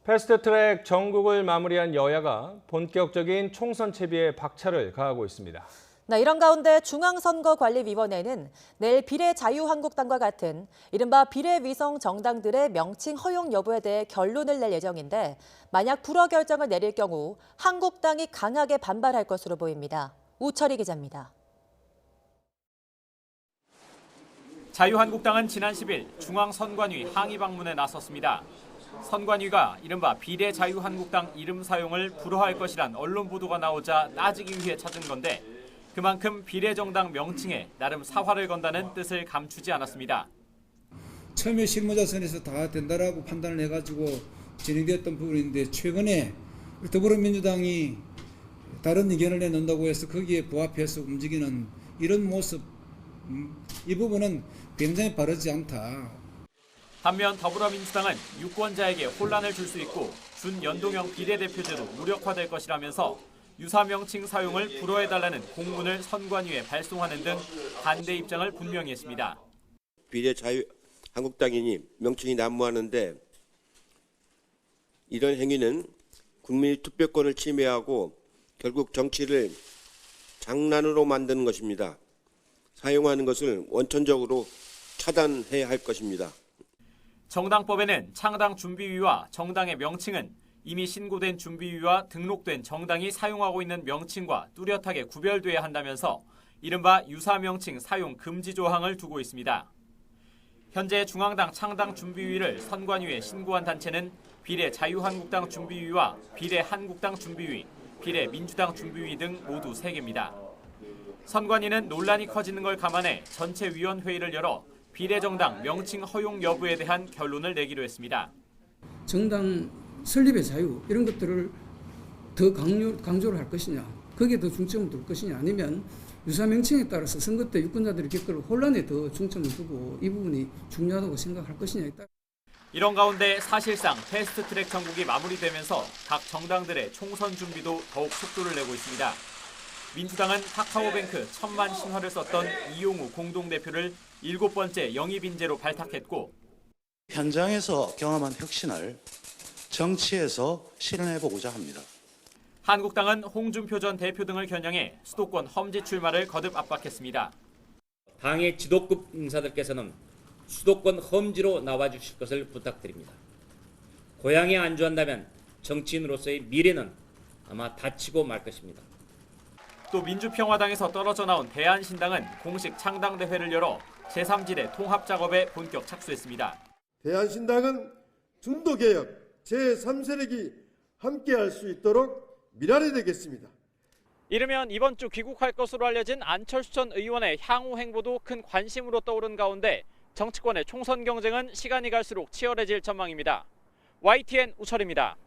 패스트트랙 정국을 마무리한 여야가 본격적인 총선 채비에 박차를 가하고 있습니다. 이런 가운데 중앙선거관리위원회는 내일 비례자유한국당과 같은 이른바 비례위성 정당들의 명칭 허용 여부에 대해 결론을 낼 예정인데 만약 불허 결정을 내릴 경우 한국당이 강하게 반발할 것으로 보입니다. 우철희 기자입니다. 자유한국당은 지난 10일 중앙선관위 항의 방문에 나섰습니다. 선관위가 이른바 비례자유한국당 이름 사용을 불허할 것이란 언론 보도가 나오자 따지기 위해 찾은 건데 그만큼 비례정당 명칭에 나름 사활을 건다는 뜻을 감추지 않았습니다. 처음에 실무자선에서 다 된다라고 판단을 해가지고 진행되었던 부분인데 최근에 더불어민주당이 다른 의견을 내놓는다고 해서 거기에 부합해서 움직이는 이런 모습, 이 부분은 굉장히 바르지 않다. 반면 더불어민주당은 유권자에게 혼란을 줄 수 있고 준연동형 비례대표제도 무력화될 것이라면서 유사 명칭 사용을 불허해달라는 공문을 선관위에 발송하는 등 반대 입장을 분명히 했습니다. 비례자유한국당이니 명칭이 난무하는데 이런 행위는 국민의 투표권을 침해하고 결국 정치를 장난으로 만드는 것입니다. 사용하는 것을 원천적으로 차단해야 할 것입니다. 정당법에는 창당 준비위와 정당의 명칭은 이미 신고된 준비위와 등록된 정당이 사용하고 있는 명칭과 뚜렷하게 구별돼야 한다면서 이른바 유사 명칭 사용 금지 조항을 두고 있습니다. 현재 중앙당 창당 준비위를 선관위에 신고한 단체는 비례자유한국당 준비위와 비례한국당 준비위, 비례민주당 준비위 등 모두 3개입니다. 선관위는 논란이 커지는 걸 감안해 전체 위원회의를 열어 비례정당 명칭 허용 여부에 대한 결론을 내기로 했습니다. 정당 설립의 자유 이런 것들을 더 강조를 할 것이냐, 거기에 더 중점을 둘 것이냐, 아니면 유사 명칭에 따라서 선거 때 유권자들이 겪을 혼란에 더 중점을 두고 이 부분이 중요하다고 생각할 것이냐에 따라. 이런 가운데 사실상 패스트트랙 정국이 마무리되면서 각 정당들의 총선 준비도 더욱 속도를 내고 있습니다. 민주당은 카카오뱅크 1000만 신화를 썼던 이용우 공동대표를 7번째 영입 인재로 발탁했고 현장에서 경험한 혁신을 정치에서 실현해보고자 합니다. 한국당은 홍준표 전 대표 등을 겨냥해 수도권 험지 출마를 거듭 압박했습니다. 당의 지도급 인사들께서는 수도권 험지로 나와주실 것을 부탁드립니다. 고향에 안주한다면 정치인으로서의 미래는 아마 다치고 말 것입니다. 또 민주평화당에서 떨어져 나온 대한신당은 공식 창당대회를 열어 제3지대 통합 작업에 본격 착수했습니다. 대한신당은 중도개혁 제3세력이 함께할 수 있도록 밀어내겠습니다. 이르면 이번 주 귀국할 것으로 알려진 안철수 전 의원의 향후 행보도 큰 관심으로 떠오른 가운데 정치권의 총선 경쟁은 시간이 갈수록 치열해질 전망입니다. YTN 우철입니다.